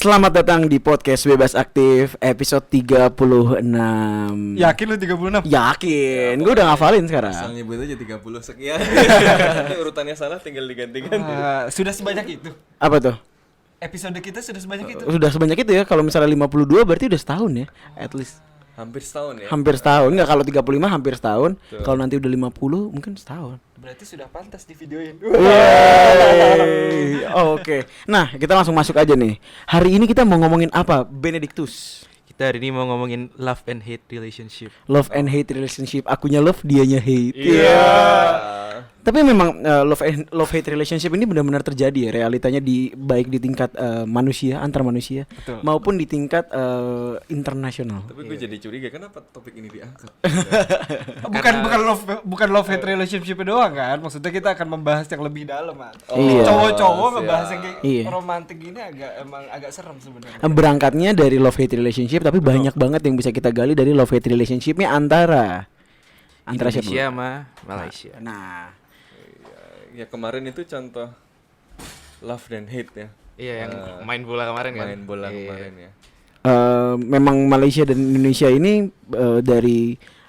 Selamat datang di podcast Bebas Aktif episode 36. Yakin lu 36? Yakin, gue udah ngafalin sekarang. Asal nyebut aja 30 sekian. Nanti urutannya salah tinggal digantikan. Sudah sebanyak itu. Apa tuh? Episode kita sudah sebanyak itu. Sudah sebanyak itu ya. Kalau misalnya 52 berarti udah setahun ya, at least. Hampir setahun ya. Hampir setahun. Enggak, kalau 35 hampir setahun. Kalau nanti udah 50 mungkin setahun. Berarti sudah pantas di videoin. Oh, oke. Nah, kita langsung masuk aja nih. Hari ini kita mau ngomongin apa, Benedictus? Kita hari ini mau ngomongin love and hate relationship. Love and hate relationship. Akunya love, dianya hate. Iya. Tapi memang love hate relationship ini benar-benar terjadi ya, realitanya baik di tingkat manusia, antar manusia. Betul. Maupun di tingkat internasional. Tapi gue jadi curiga kenapa topik ini diangkat. Bukan love hate relationship doang kan? Maksudnya kita akan membahas yang lebih dalam, Man. Iya. Cowok-cowok Siap. ngebahas yang kayak Iya. romantik ini agak serem sebenarnya. Berangkatnya dari love hate relationship, tapi banyak banget yang bisa kita gali dari love hate relationshipnya antara Indonesia siapa? sama Malaysia. Nah, Ya kemarin itu contoh love dan hate ya. Iya yang main bola kemarin kan. Main bola Iya. kemarin ya. memang Malaysia dan Indonesia ini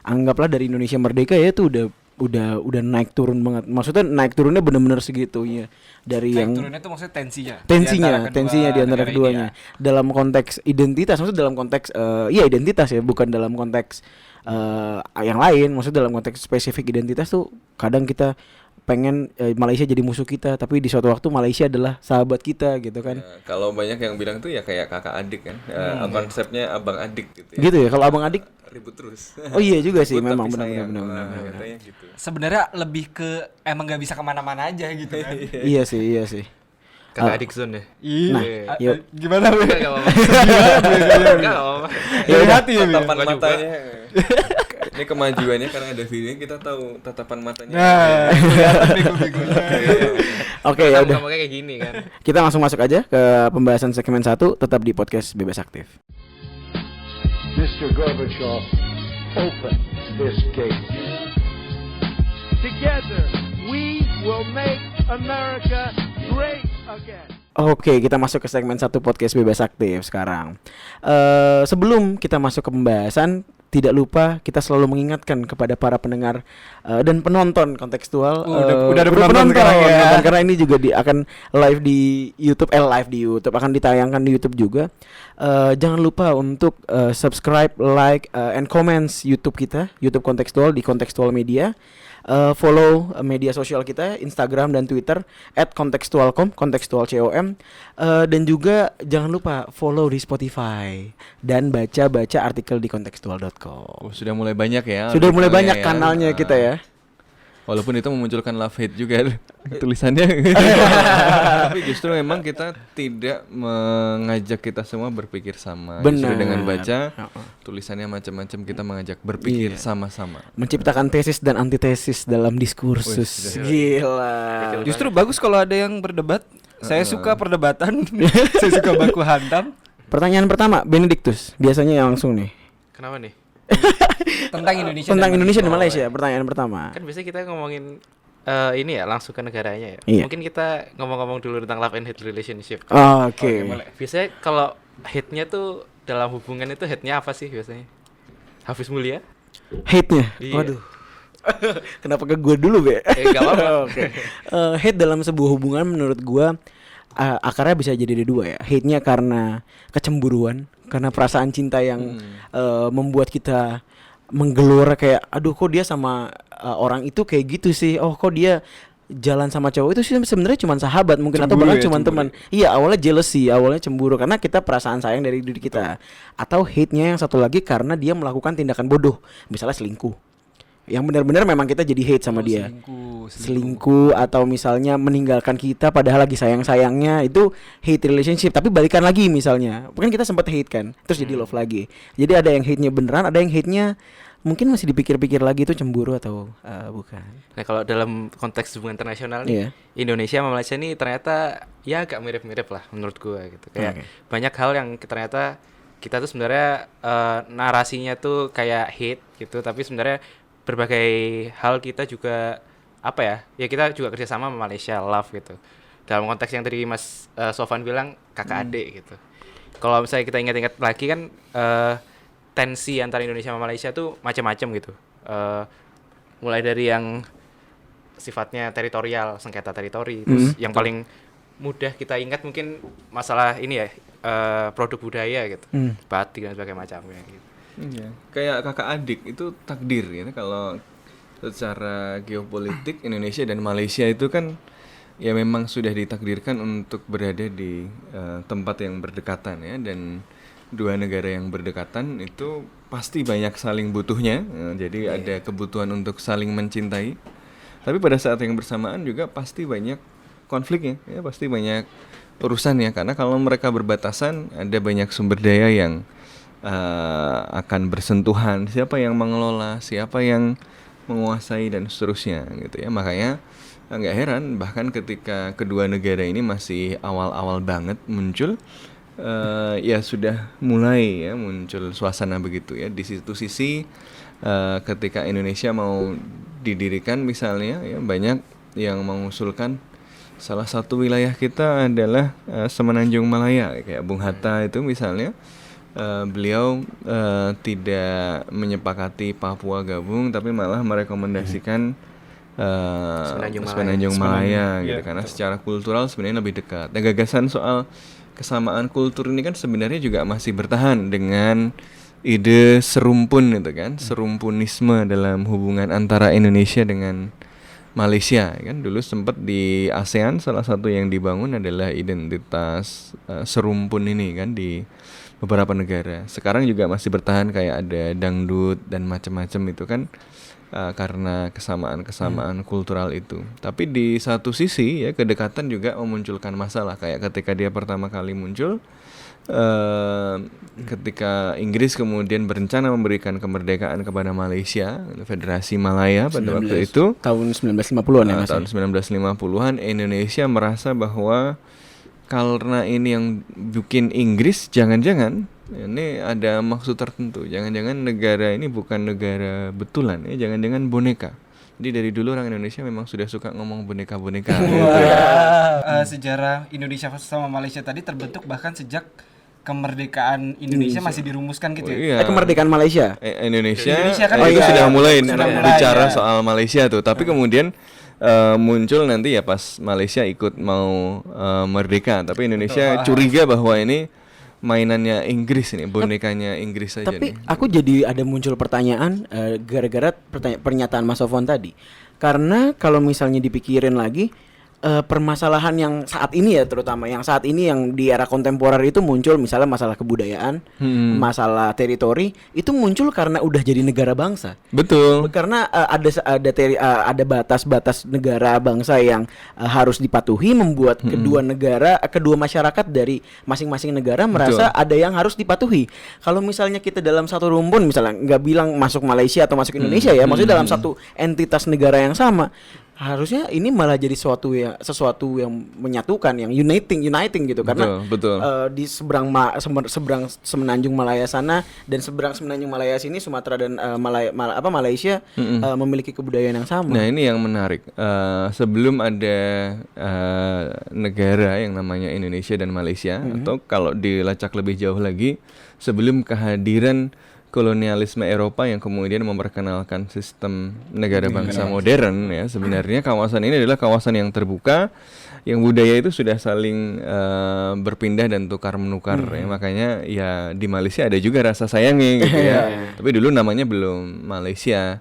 anggaplah dari Indonesia merdeka ya, itu udah naik turun banget. Maksudnya naik turunnya benar-benar segitunya dari yang turunnya itu maksudnya tensinya di antara keduanya. Dalam konteks identitas, maksudnya dalam konteks identitas ya, bukan dalam konteks yang lain. Maksudnya dalam konteks spesifik identitas tuh kadang kita pengen Malaysia jadi musuh kita, tapi di suatu waktu Malaysia adalah sahabat kita gitu kan. Ya, kalau banyak yang bilang tuh ya kayak kakak adik kan. Konsepnya abang adik gitu ya. Gitu ya, kalau abang adik Ribut terus. oh iya juga sih, Ribut memang tapi sayang. benar. Katanya gitu. Sebenarnya lebih ke emang gak bisa kemana-mana aja gitu kan. Iya sih. Kakak adik zone ya. Nah, Iya. yuk. Gimana, Be? Enggak apa-apa. Enggak apa-apa. Ya udah. hati ya, Be? Tatapan Gua juga. matanya. Ini kemajuannya karena ada videonya kita tahu tatapan matanya. Nah, kelihatan bego-begonya. Oke, ya udah. Kamu kayak gini kan. Kita langsung masuk aja ke pembahasan segmen 1, tetap di podcast Bebas Aktif. Mr. Gorbachev, open this gate. Together, we will make America great again. Oke, kita masuk ke segmen 1 podcast Bebas Aktif sekarang. Sebelum kita masuk ke pembahasan, tidak lupa kita selalu mengingatkan kepada para pendengar dan penonton kontekstual. Udah ada penonton sekarang ya. penonton, karena ini juga akan live di YouTube, akan ditayangkan di YouTube juga. Jangan lupa untuk subscribe, like, and comments YouTube kita, YouTube Kontekstual di Kontekstual Media. Follow media sosial kita, Instagram dan Twitter @kontekstualcom, kontekstualcom, dan juga jangan lupa follow di Spotify dan baca artikel di kontekstual.com. Oh, sudah mulai banyak ya. Sudah mulai artikelnya banyak ya. kanalnya kita ya. Walaupun itu memunculkan love hate juga tulisannya. Tapi justru memang kita tidak mengajak kita semua berpikir sama. Justru Benar. dengan baca tulisannya macam-macam kita mengajak berpikir sama-sama. Menciptakan tesis dan antitesis dalam diskursus. Gila. Justru bagus kalau ada yang berdebat. Saya suka perdebatan. Saya suka baku hantam. Pertanyaan pertama, Benedictus, biasanya yang langsung nih. Kenapa nih? Tentang Indonesia. Tentang dan Indonesia dan Malaysia, pertanyaan pertama. Kan biasanya kita ngomongin ini ya langsung ke negaranya ya. Iya. Mungkin kita ngomong-ngomong dulu tentang love and hate relationship. Oke. Biasanya kalau hate-nya tuh dalam hubungan itu hate-nya apa sih biasanya? Hafiz Mulia? Hate-nya. Iya. Waduh. Kenapa ke gue dulu, Be? Gak apa-apa. Oke. Hate dalam sebuah hubungan menurut gue akarnya bisa jadi ada dua ya. Hate-nya karena kecemburuan, karena perasaan cinta yang membuat kita menggelora kayak aduh kok dia sama orang itu kayak gitu sih. Oh, kok dia jalan sama cowok itu sih sebenarnya cuma sahabat mungkin, atau bahkan cuma teman. Iya, awalnya jealousy, awalnya cemburu karena kita perasaan sayang dari diri kita. Atau hate-nya yang satu lagi karena dia melakukan tindakan bodoh, misalnya selingkuh. Yang benar-benar memang kita jadi hate sama dia. Selingkuh atau misalnya meninggalkan kita padahal lagi sayang-sayangnya, itu hate relationship. Tapi balikan lagi misalnya, kan kita sempat hate kan, terus jadi love lagi. Jadi ada yang hate-nya beneran, ada yang hate-nya mungkin masih dipikir-pikir lagi itu cemburu atau bukan. Nah kalau dalam konteks hubungan internasional nih, Iya. Indonesia sama Malaysia nih ternyata ya agak mirip-mirip lah menurut gua gitu. Kayak Oke. banyak hal yang ternyata kita tuh sebenarnya narasinya tuh kayak hate gitu, tapi sebenarnya berbagai hal kita juga apa ya kita juga kerjasama sama Malaysia love gitu. Dalam konteks yang tadi Mas Sofan bilang kakak adik gitu. kalau misalnya kita ingat-ingat lagi kan tensi antara Indonesia sama Malaysia tuh macam-macam gitu. Mulai dari yang sifatnya teritorial, sengketa teritori, terus yang paling mudah kita ingat mungkin masalah ini ya, produk budaya gitu, batik dan sebagainya macamnya gitu. Iya, kayak kakak adik itu takdir ya. Kalau secara geopolitik Indonesia dan Malaysia itu kan ya memang sudah ditakdirkan untuk berada di tempat yang berdekatan ya, dan dua negara yang berdekatan itu pasti banyak saling butuhnya. Jadi ada kebutuhan untuk saling mencintai. Tapi pada saat yang bersamaan juga pasti banyak konfliknya ya, pasti banyak urusannya, karena kalau mereka berbatasan ada banyak sumber daya yang akan bersentuhan, siapa yang mengelola, siapa yang menguasai dan seterusnya gitu ya. Makanya nggak heran bahkan ketika kedua negara ini masih awal-awal banget muncul, ya sudah mulai ya muncul suasana begitu ya. Di situ sisi ketika Indonesia mau didirikan misalnya ya, banyak yang mengusulkan salah satu wilayah kita adalah Semenanjung Malaya, kayak Bung Hatta itu misalnya. Beliau tidak menyepakati Papua gabung, tapi malah merekomendasikan Semenanjung Malaya gitu, karena secara kultural sebenarnya lebih dekat. Dan gagasan soal kesamaan kultur ini kan sebenarnya juga masih bertahan dengan ide serumpun itu kan, serumpunisme dalam hubungan antara Indonesia dengan Malaysia kan. Dulu sempat di ASEAN salah satu yang dibangun adalah identitas serumpun ini kan di beberapa negara. Sekarang juga masih bertahan, kayak ada dangdut dan macam-macam itu kan karena kesamaan kultural itu. Tapi di satu sisi ya kedekatan juga memunculkan masalah, kayak ketika dia pertama kali muncul ketika Inggris kemudian berencana memberikan kemerdekaan kepada Malaysia, Federasi Malaya pada waktu itu tahun 1950-an ya Mas. Tahun 1950-an Indonesia merasa bahwa karena ini yang bikin Inggris, jangan-jangan ini ada maksud tertentu, jangan-jangan negara ini bukan negara betulan ya, jangan-jangan boneka. Jadi dari dulu orang Indonesia memang sudah suka ngomong boneka-boneka. Sejarah Indonesia sama Malaysia tadi terbentuk bahkan sejak kemerdekaan Indonesia masih dirumuskan gitu ya. Iya. Kemerdekaan Malaysia. Indonesia kan itu juga sudah mulai bicara ya. soal Malaysia tuh, tapi kemudian muncul nanti ya pas Malaysia ikut mau merdeka, tapi Indonesia curiga bahwa ini mainannya Inggris ini, bonekanya Inggris saja. Tapi nih. aku jadi ada muncul pertanyaan gara-gara pernyataan Mas Sofwan tadi. Karena kalau misalnya dipikirin lagi, permasalahan yang saat ini ya, terutama yang saat ini yang di era kontemporer itu muncul, misalnya masalah kebudayaan, masalah teritori, itu muncul karena udah jadi negara bangsa. Betul. Karena ada batas-batas negara bangsa yang harus dipatuhi, membuat kedua masyarakat dari masing-masing negara merasa ada yang harus dipatuhi. Kalau misalnya kita dalam satu rumpun, misalnya nggak bilang masuk Malaysia atau masuk Indonesia ya, maksudnya dalam satu entitas negara yang sama, harusnya ini malah jadi sesuatu yang menyatukan, yang uniting gitu, karena betul. Di seberang Semenanjung Malaya sana dan seberang Semenanjung Malaya sini, Sumatera dan Malaysia memiliki kebudayaan yang sama. Nah ini yang menarik. Sebelum ada negara yang namanya Indonesia dan Malaysia, atau kalau dilacak lebih jauh lagi, sebelum kehadiran kolonialisme Eropa yang kemudian memperkenalkan sistem negara bangsa modern ya, sebenarnya kawasan ini adalah kawasan yang terbuka, yang budaya itu sudah saling berpindah dan tukar menukar ya. Makanya ya di Malaysia ada juga rasa sayangnya gitu ya. Tapi dulu namanya belum Malaysia.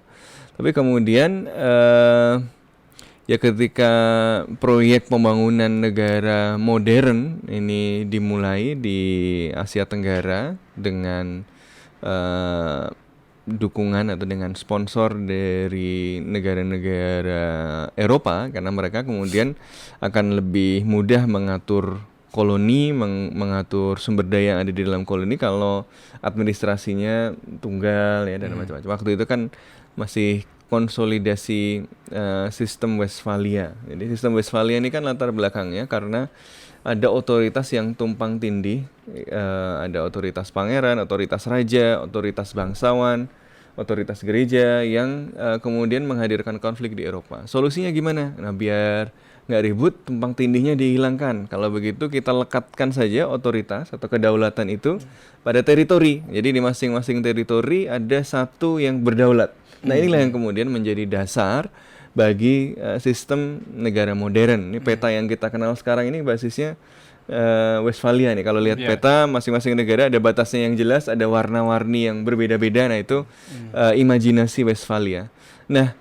Tapi kemudian ya ketika proyek pembangunan negara modern ini dimulai di Asia Tenggara dengan dukungan atau dengan sponsor dari negara-negara Eropa, karena mereka kemudian akan lebih mudah mengatur koloni, mengatur sumber daya yang ada di dalam koloni kalau administrasinya tunggal ya dan macam-macam. Waktu itu kan masih konsolidasi sistem Westphalia. Jadi sistem Westphalia ini kan latar belakangnya karena ada otoritas yang tumpang tindih, ada otoritas pangeran, otoritas raja, otoritas bangsawan, otoritas gereja yang kemudian menghadirkan konflik di Eropa. Solusinya gimana? Nah, biar nggak ribut, tumpang tindihnya dihilangkan. Kalau begitu kita lekatkan saja otoritas atau kedaulatan itu pada teritori. Jadi di masing-masing teritori ada satu yang berdaulat. Nah inilah yang kemudian menjadi dasar bagi sistem negara modern. Ini peta yang kita kenal sekarang ini basisnya Westphalia nih. Kalau lihat peta masing-masing negara ada batasnya yang jelas, ada warna-warni yang berbeda-beda. Nah itu imajinasi Westphalia. Nah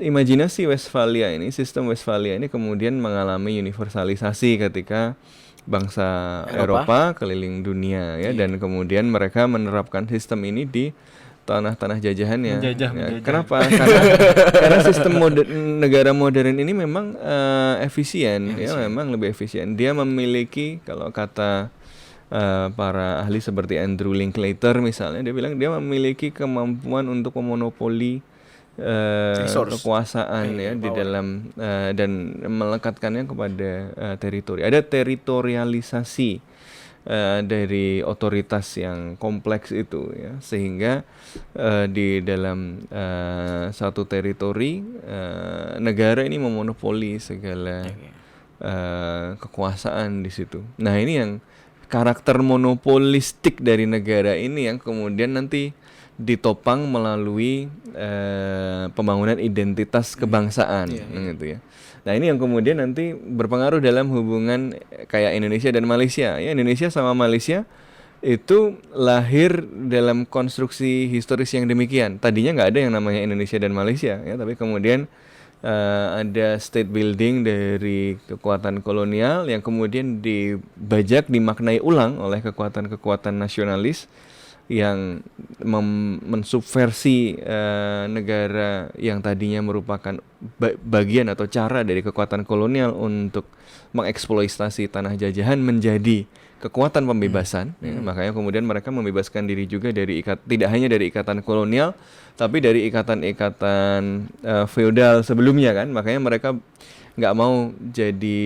imajinasi Westphalia ini, sistem Westphalia ini kemudian mengalami universalisasi ketika bangsa Eropa keliling dunia ya, dan kemudian mereka menerapkan sistem ini di tanah-tanah jajahannya. Menjajah. Kenapa? Karena sistem negara modern ini memang efisien, ya memang lebih efisien. Dia memiliki, kalau kata para ahli seperti Andrew Linklater misalnya, dia bilang dia memiliki kemampuan untuk memonopoli kekuasaan ya di dalam dan melekatkannya kepada teritori. Ada teritorialisasi dari otoritas yang kompleks itu ya, sehingga di dalam satu teritori negara ini memonopoli segala kekuasaan di situ. Nah ini yang karakter monopolistik dari negara ini yang kemudian nanti ditopang melalui pembangunan identitas kebangsaan gitu ya. Nah ini yang kemudian nanti berpengaruh dalam hubungan kayak Indonesia dan Malaysia. Ya, Indonesia sama Malaysia itu lahir dalam konstruksi historis yang demikian. Tadinya nggak ada yang namanya Indonesia dan Malaysia ya, tapi kemudian ada state building dari kekuatan kolonial yang kemudian dibajak, dimaknai ulang oleh kekuatan-kekuatan nasionalis yang mensubversi negara yang tadinya merupakan bagian atau cara dari kekuatan kolonial untuk mengeksploitasi tanah jajahan menjadi kekuatan pembebasan. Ya, makanya kemudian mereka membebaskan diri juga dari tidak hanya dari ikatan kolonial, tapi dari ikatan-ikatan feodal sebelumnya kan. Makanya mereka nggak mau jadi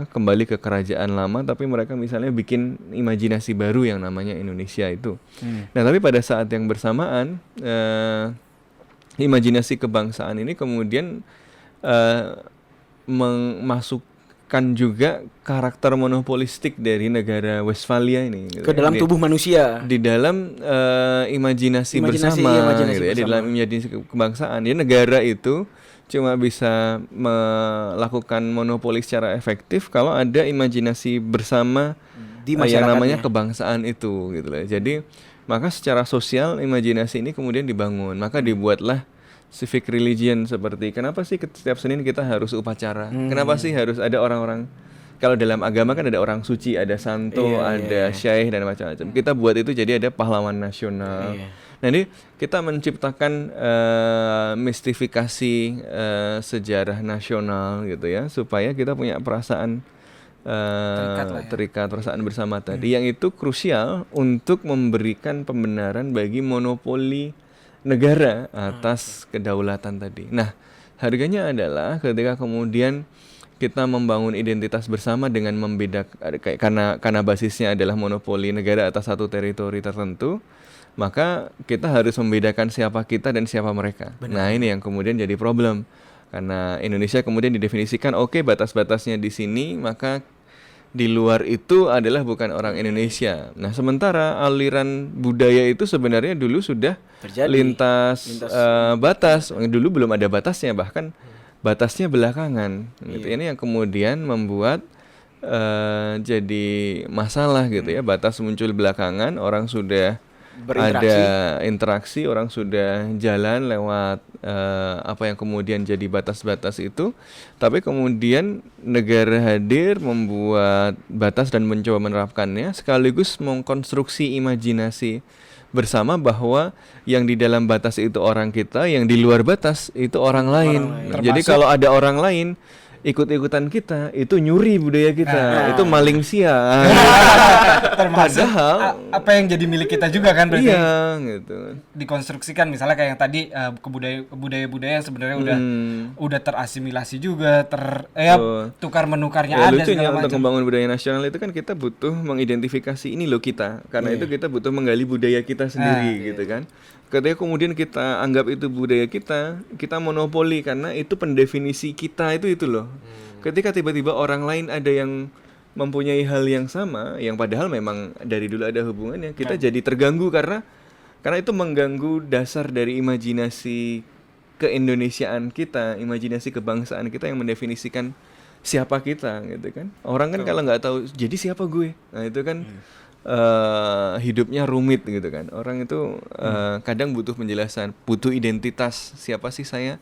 kembali ke kerajaan lama, tapi mereka misalnya bikin imajinasi baru yang namanya Indonesia itu. Nah tapi pada saat yang bersamaan imajinasi kebangsaan ini kemudian memasukkan juga karakter monopolistik dari negara Westphalia ini gitu, ke dalam tubuh manusia, di dalam imajinasi bersama gitu ya, di dalam imajinasi kebangsaan. Jadi negara itu cuma bisa melakukan monopoli secara efektif kalau ada imajinasi bersama di yang namanya kebangsaan itu gitu loh. Jadi maka secara sosial imajinasi ini kemudian dibangun. Maka dibuatlah civic religion, seperti kenapa sih setiap Senin kita harus upacara? Kenapa sih harus ada orang-orang, kalau dalam agama kan ada orang suci, ada santo, ada syaikh dan macam-macam. Kita buat itu jadi ada pahlawan nasional. Nah ini kita menciptakan mistifikasi sejarah nasional gitu ya, supaya kita punya perasaan terikat perasaan bersama tadi, yang itu krusial untuk memberikan pembenaran bagi monopoli negara atas kedaulatan tadi. Nah harganya adalah ketika kemudian kita membangun identitas bersama dengan membedakan, karena basisnya adalah monopoli negara atas satu teritori tertentu, maka kita harus membedakan siapa kita dan siapa mereka. Nah ini yang kemudian jadi problem, karena Indonesia kemudian didefinisikan batas-batasnya di sini, maka di luar itu adalah bukan orang Indonesia. Nah sementara aliran budaya itu sebenarnya dulu sudah lintas batas. Dulu belum ada batasnya, bahkan batasnya belakangan gitu. Ini yang kemudian membuat jadi masalah gitu ya. Batas muncul belakangan, orang sudah ada interaksi, orang sudah jalan lewat apa yang kemudian jadi batas-batas itu, tapi kemudian negara hadir membuat batas dan mencoba menerapkannya, sekaligus mengkonstruksi imajinasi bersama bahwa yang di dalam batas itu orang kita, yang di luar batas itu orang lain. Jadi kalau ada orang lain ikut-ikutan kita, itu nyuri budaya kita, itu maling sia. Termasuk apa yang jadi milik kita juga kan berarti. Iya, gitu. Dikonstruksikan misalnya kayak yang tadi budaya-budaya yang sebenarnya udah terasimilasi juga, tukar menukarnya ada lucunya segala untuk macam. membangun budaya nasional itu kan kita butuh mengidentifikasi ini loh kita. Karena itu kita butuh menggali budaya kita sendiri gitu kan. Ketika kemudian kita anggap itu budaya kita monopoli karena itu pendefinisi kita itu loh. Ketika tiba-tiba orang lain ada yang mempunyai hal yang sama, yang padahal memang dari dulu ada hubungannya, kita jadi terganggu karena itu mengganggu dasar dari imajinasi keindonesiaan kita, imajinasi kebangsaan kita yang mendefinisikan siapa kita gitu kan. Orang kan kalau nggak tahu jadi siapa gue, nah itu kan hidupnya rumit gitu kan. Orang itu kadang butuh penjelasan, butuh identitas, siapa sih saya.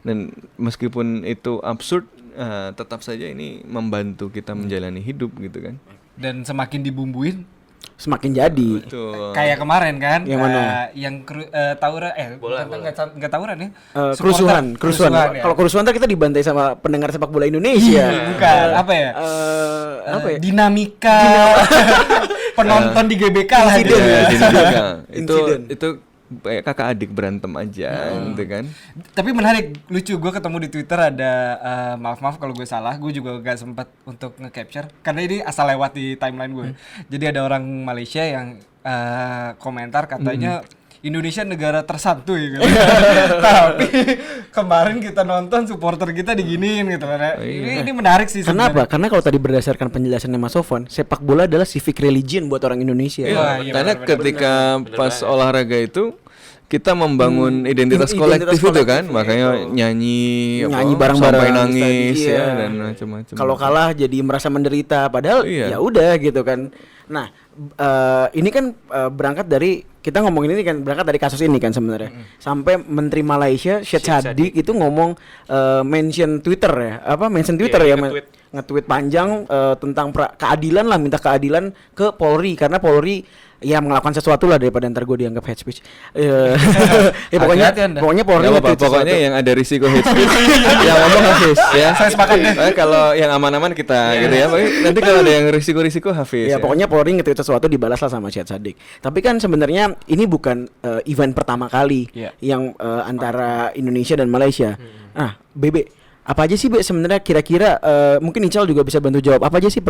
Dan meskipun itu absurd, tetap saja ini membantu kita menjalani hidup gitu kan. Dan semakin dibumbuin Semakin jadi. Betul. kayak kemarin kan, Yang mana? yang tawuran, nggak tawuran ya, Kerusuhan. ya. Kalau kerusuhan ntar kita dibantai sama pendengar sepak bola Indonesia. Bukan, apa ya? Apa ya? Dinamika penonton di GBK lah. Insiden dia. ya. Dinamika. Insiden. Itu kayak kakak adik berantem aja gitu kan. Tapi menarik, lucu, gue ketemu di Twitter ada maaf kalau gue salah, gue juga gak sempat untuk nge-capture karena ini asal lewat di timeline gue. Jadi ada orang Malaysia yang komentar katanya Indonesia negara tersantuy gitu. Tapi kemarin kita nonton supporter kita diginiin gitu kan. Ini menarik sih sebenarnya. Kenapa? Karena kalau tadi berdasarkan penjelasannya Mas Sofwan, sepak bola adalah civic religion buat orang Indonesia. Iya, iya, karena benar-benar. ketika pas olahraga itu kita membangun identitas Identitas kolektif itu kolektif kan, makanya nyanyi bareng-bareng sampai di nangis stadion. ya Iya. dan macam-macam. Kalau kalah jadi merasa menderita, padahal Iya. ya udah gitu kan. Nah, ini kan berangkat dari kita ngomongin ini kan berangkat dari kasus ini kan sebenarnya. Sampai Menteri Malaysia Syed Saddiq itu ngomong mention Twitter ya, mention Twitter Iya, ya, nge-tweet panjang tentang keadilan lah, minta keadilan ke Polri karena Polri ya melakukan sesuatu lah daripada ntar gue dianggap hate speech. Ya pokoknya Hati-hati Anda. pokoknya Polri Nggak apa-apa, nge-tweet pokoknya sesuatu. yang ada risiko hate speech yang ngomong Hafiz ya. Saya sepakat deh. Kalau yang aman-aman kita gitu ya. Nanti kalau ada yang risiko-risiko Hafiz. Ya pokoknya Polri nge-tweet sesuatu dibalas lah sama Syed Saddiq. Tapi kan sebenarnya ini bukan event pertama kali yang antara Indonesia dan Malaysia. Nah, Bebe, apa aja sih Be sebenarnya kira-kira mungkin Ical juga bisa bantu jawab. Apa aja sih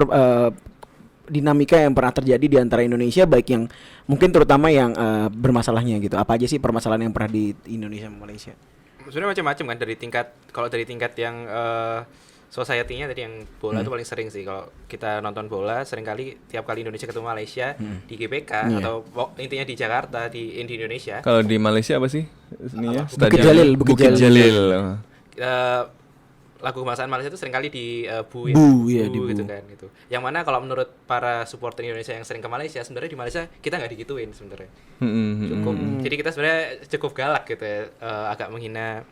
dinamika yang pernah terjadi di antara Indonesia baik yang mungkin terutama yang bermasalahnya gitu. Apa aja sih permasalahan yang pernah di Indonesia sama Malaysia? Sebenarnya macam-macam kan, dari tingkat yang society-nya tadi yang bola itu paling sering sih. Kalau kita nonton bola seringkali tiap kali Indonesia ketemu Malaysia di GBK atau intinya di Jakarta di Indonesia. Kalau di Malaysia apa sih? Ini ya, Bukit Jalil, Bukit Jalil. Lagu kebangsaan Malaysia itu seringkali di Bu gitu kan gitu. Yang mana kalau menurut para supporter Indonesia yang sering ke Malaysia, sebenarnya di Malaysia kita nggak digituin sebenarnya. Cukup. Jadi kita sebenarnya cukup galak gitu ya, agak menghina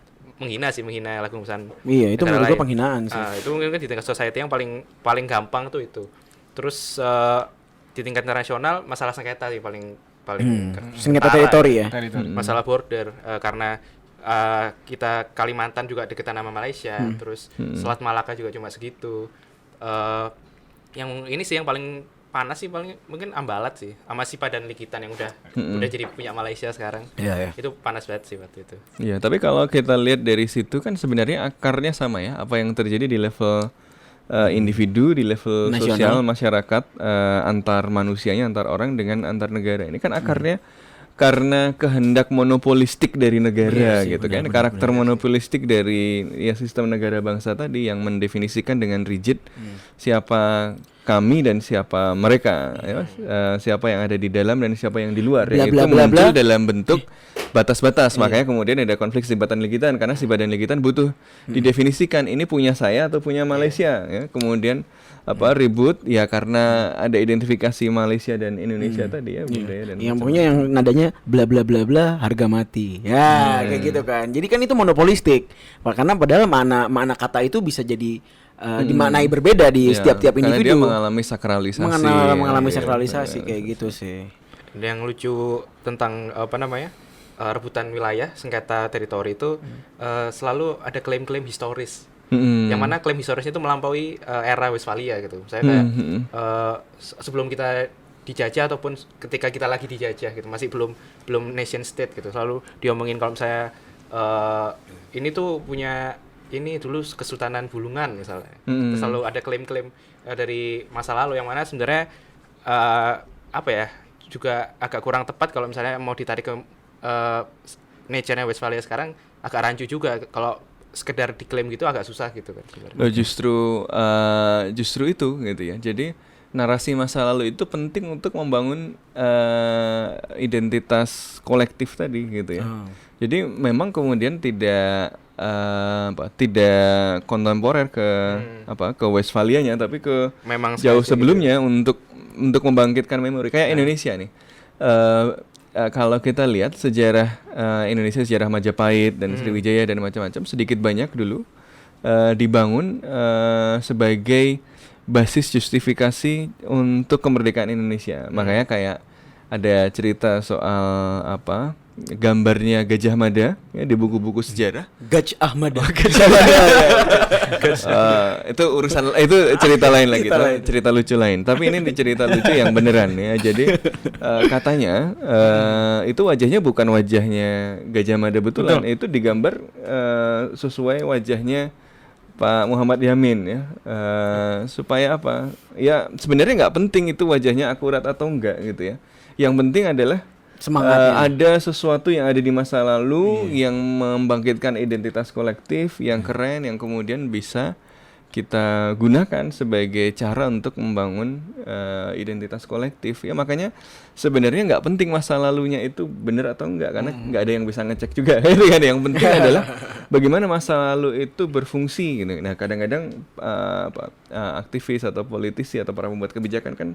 lagu kebangsaan. Iya, itu negara menurut gue lain. penghinaan sih. Itu mungkin di tingkat society yang paling gampang tuh itu. Terus di tingkat internasional masalah sengketa sih paling Sengketa ketara teritori ya. masalah border karena kita Kalimantan juga deketan sama Malaysia, terus Selat Malaka juga cuma segitu. Yang ini sih yang paling panas sih paling mungkin Ambalat sih, sama Sipa dan Likitan yang udah jadi punya Malaysia sekarang. Iya. Itu panas banget sih waktu itu. Iya, tapi kalau kita lihat dari situ kan sebenarnya akarnya sama ya, apa yang terjadi di level individu, di level Nasional. sosial masyarakat, antar manusianya, antar orang dengan antar negara. Ini kan akarnya karena kehendak monopolistik dari negara gitu kan, karakter monopolistik dari ya sistem negara bangsa tadi yang mendefinisikan dengan rigid siapa kami dan siapa mereka, ya, siapa yang ada di dalam dan siapa yang di luar. Bla, Ya, itu bla, bla, muncul bla. dalam bentuk batas-batas, makanya kemudian ada konflik Sipa dan Likitan karena Sipa dan Likitan butuh didefinisikan ini punya saya atau punya Malaysia. Ya. Kemudian ribut ya karena ada identifikasi Malaysia dan Indonesia tadi ya budaya dan Yang pokoknya yang nadanya bla bla bla bla harga mati. Ya, kayak gitu kan. Jadi kan itu monopolistik. Karena padahal mana kata itu bisa jadi dimaknai berbeda di Ya, setiap karena individu. dia mengalami sakralisasi. mengalami Ya, sakralisasi ya. kayak gitu sih. Dan yang lucu tentang rebutan wilayah sengketa teritori itu selalu ada klaim-klaim historis. Yang mana klaim historisnya itu melampaui era Westphalia gitu. Saya kayak sebelum kita dijajah ataupun ketika kita lagi dijajah gitu, masih belum nation state gitu. Selalu diomongin kalau saya ini tuh punya ini dulu Kesultanan Bulungan misalnya. Terus selalu ada klaim-klaim dari masa lalu yang mana sebenarnya juga agak kurang tepat kalau misalnya mau ditarik ke nature-nya Westphalia sekarang agak rancu juga kalau sekedar diklaim gitu agak susah gitu kan sebenarnya. Loh, justru itu gitu ya. Jadi narasi masa lalu itu penting untuk membangun identitas kolektif tadi gitu ya. Jadi memang kemudian tidak tidak kontemporer ke Westphalianya, tapi ke Memang jauh sengaja sebelumnya untuk membangkitkan memori kayak Indonesia nih. Kalau kita lihat sejarah Indonesia, sejarah Majapahit dan Sriwijaya dan macam-macam, sedikit banyak dulu dibangun sebagai basis justifikasi untuk kemerdekaan Indonesia. Makanya kayak ada cerita soal gambarnya Gajah Mada ya, di buku-buku sejarah. Gajah Ahmad. Itu cerita lain lagi, cerita lucu lain. Tapi ini cerita lucu yang beneran ya. Jadi katanya itu wajahnya bukan wajahnya Gajah Mada betulan. Itu digambar sesuai wajahnya Pak Muhammad Yamin ya. Supaya apa? Ya sebenarnya nggak penting itu wajahnya akurat atau enggak gitu ya. Yang penting adalah ada sesuatu yang ada di masa lalu yang membangkitkan identitas kolektif yang keren, yang kemudian bisa kita gunakan sebagai cara untuk membangun identitas kolektif ya. Makanya sebenarnya nggak penting masa lalunya itu benar atau enggak, karena nggak ada yang bisa ngecek juga gitu kan. Yang penting adalah bagaimana masa lalu itu berfungsi gitu. Nah kadang-kadang aktivis atau politisi atau para pembuat kebijakan kan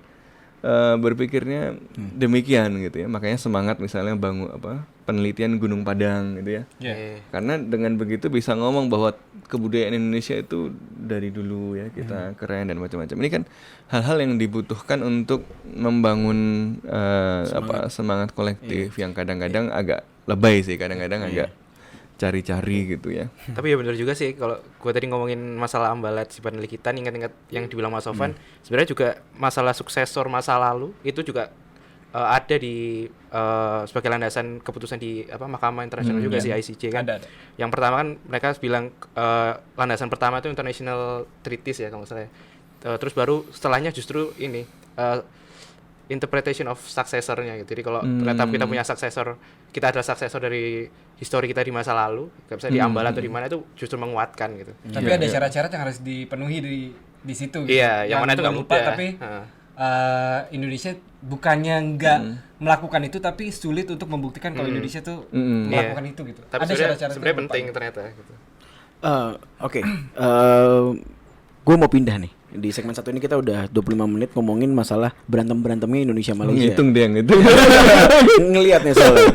berpikirnya demikian gitu ya. Makanya semangat misalnya bangun penelitian Gunung Padang gitu ya. Karena dengan begitu bisa ngomong bahwa kebudayaan Indonesia itu dari dulu ya kita keren dan macam-macam. Ini kan hal-hal yang dibutuhkan untuk membangun semangat kolektif yang kadang-kadang agak lebay sih, kadang-kadang agak cari-cari gitu ya. Tapi ya benar juga sih, kalau gue tadi ngomongin masalah Ambalat Simpan Likitan, ingat-ingat yang dibilang Mas Sofan, sebenarnya juga masalah suksesor masa lalu itu juga ada di sebagai landasan keputusan di Mahkamah Internasional juga sih, ICJ kan. Ada. Yang pertama kan mereka bilang landasan pertama itu International Treaties ya kalau nggak salah. Terus baru setelahnya justru ini interpretation of successor-nya gitu. Jadi kalau ternyata kita punya successor, kita adalah successor dari histori kita di masa lalu, nggak bisa di Ambalat atau di mana, itu justru menguatkan gitu. Tapi ada syarat-syarat yang harus dipenuhi di situ. Iya, yang mana itu nggak mudah. Tapi Indonesia bukannya nggak melakukan itu, tapi sulit untuk membuktikan kalau Indonesia tuh melakukan itu gitu. Tapi ada syarat-syarat sebenarnya penting ternyata gitu. Oke. Gue mau pindah nih. Di segmen satu ini kita udah 25 menit ngomongin masalah berantem-berantemnya Indonesia Malaysia. Ngitung dia gitu. Ngelihat nih soalnya.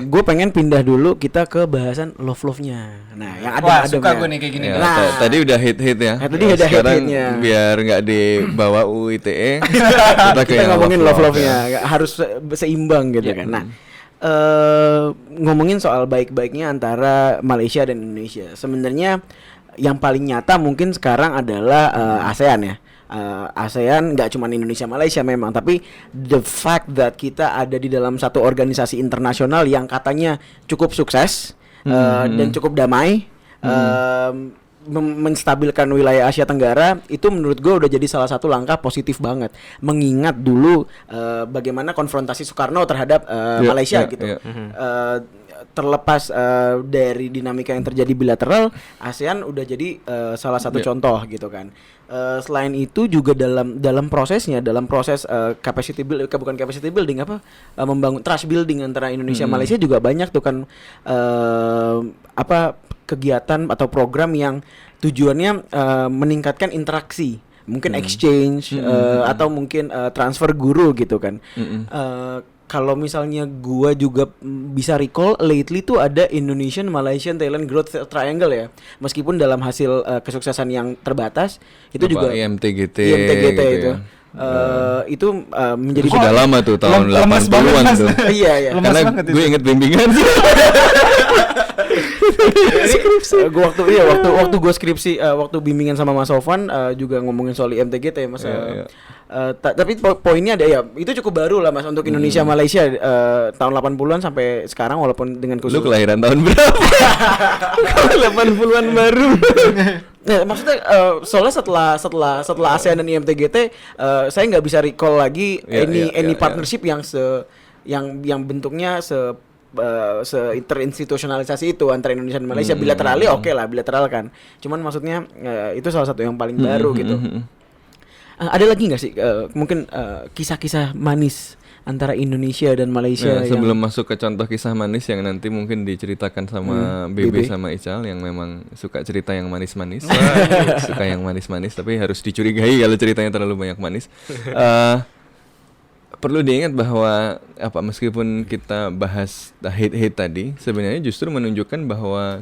Gue pengen pindah dulu kita ke bahasan love-love-nya. Nah, yang ada suka gue nih kayak gini. Ya, tadi udah hit-hit ya. Tadi udah sekarang hit-hitnya. Biar nggak dibawa UU ITE, kita ngomongin love-love-nya, harus seimbang gitu kan. Nah, ngomongin soal baik-baiknya antara Malaysia dan Indonesia. Sebenarnya yang paling nyata mungkin sekarang adalah ASEAN ya. ASEAN nggak cuma Indonesia Malaysia memang, tapi the fact that kita ada di dalam satu organisasi internasional yang katanya cukup sukses dan cukup damai, menstabilkan wilayah Asia Tenggara, itu menurut gue udah jadi salah satu langkah positif banget. Mengingat dulu bagaimana konfrontasi Soekarno terhadap Malaysia gitu. Terlepas dari dinamika yang terjadi bilateral, ASEAN udah jadi salah satu contoh gitu kan. Selain itu juga dalam prosesnya, dalam proses capacity building membangun trust building antara Indonesia Malaysia juga banyak tuh kan kegiatan atau program yang tujuannya meningkatkan interaksi, mungkin exchange atau mungkin transfer guru gitu kan. Kalau misalnya gua juga bisa recall, lately tuh ada Indonesian Malaysian Thailand Growth Triangle ya. Meskipun dalam hasil kesuksesan yang terbatas, itu juga IMTGT gitu itu. Itu menjadi sudah lama tuh, tahun 80-an tuh. Iya. Karena gue inget bimbingan sih. Waktu gue skripsi, waktu bimbingan sama Mas Sofan juga ngomongin soal IMTGT ya Mas. Tapi poinnya ada ya, itu cukup baru lah Mas untuk Indonesia Malaysia tahun 80-an sampai sekarang, walaupun dengan khusus. Lu kelahiran tahun berapa? 80-an baru. Nah, maksudnya soalnya setelah ASEAN dan IMTGT, saya nggak bisa recall lagi any partnership yang bentuknya terinstitusionalisasi itu antara Indonesia dan Malaysia. Bilateral oke lah, bilateral kan. Cuman maksudnya itu salah satu yang paling baru gitu. Ada lagi nggak sih mungkin kisah-kisah manis antara Indonesia dan Malaysia? Nah, sebelum masuk ke contoh kisah manis yang nanti mungkin diceritakan sama Bebe sama Ical yang memang suka cerita yang manis-manis, suka yang manis-manis, tapi harus dicurigai kalau ceritanya terlalu banyak manis. Perlu diingat bahwa meskipun kita bahas hate tadi, sebenarnya justru menunjukkan bahwa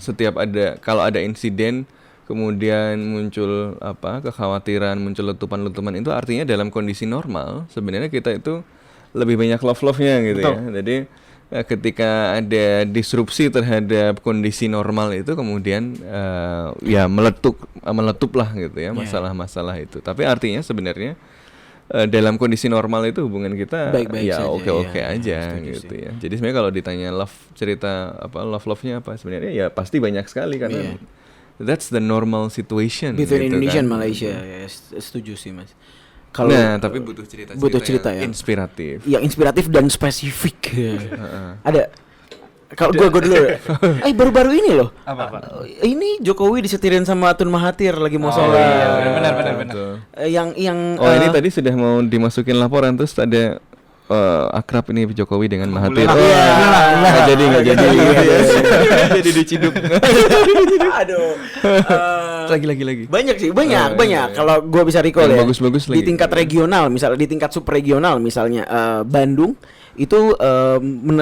kalau ada insiden kemudian muncul kekhawatiran, muncul letupan-letupan, itu artinya dalam kondisi normal sebenarnya kita itu lebih banyak love-nya gitu. Betul. Ya. Jadi ketika ada disrupsi terhadap kondisi normal itu kemudian ya meletup lah gitu ya masalah-masalah itu. Tapi artinya sebenarnya dalam kondisi normal itu hubungan kita baik-baik ya saja, oke aja gitu ya. Jadi sebenarnya kalau ditanya cerita love-nya apa sebenarnya ya pasti banyak sekali karena that's the normal situation between gitu Indonesia kan. dan Malaysia. Ya, setuju sih Mas. Tapi butuh cerita ya. Inspiratif. Yang inspiratif dan spesifik. Ada. Kalau gue dulu. Baru-baru ini loh. Apa? Ini Jokowi disetirin sama Tun Mahathir lagi mau sholat. Iya, benar. Yang ini tadi sudah mau dimasukin laporan terus ada akrab ini Jokowi dengan Mahathir. Nggak jadi. Jadi diciduk. Aduh. Lagi. Banyak. Kalau gue bisa recall ya. Bagus-bagus di lagi. tingkat regional, misalnya di tingkat subregional, misalnya Bandung itu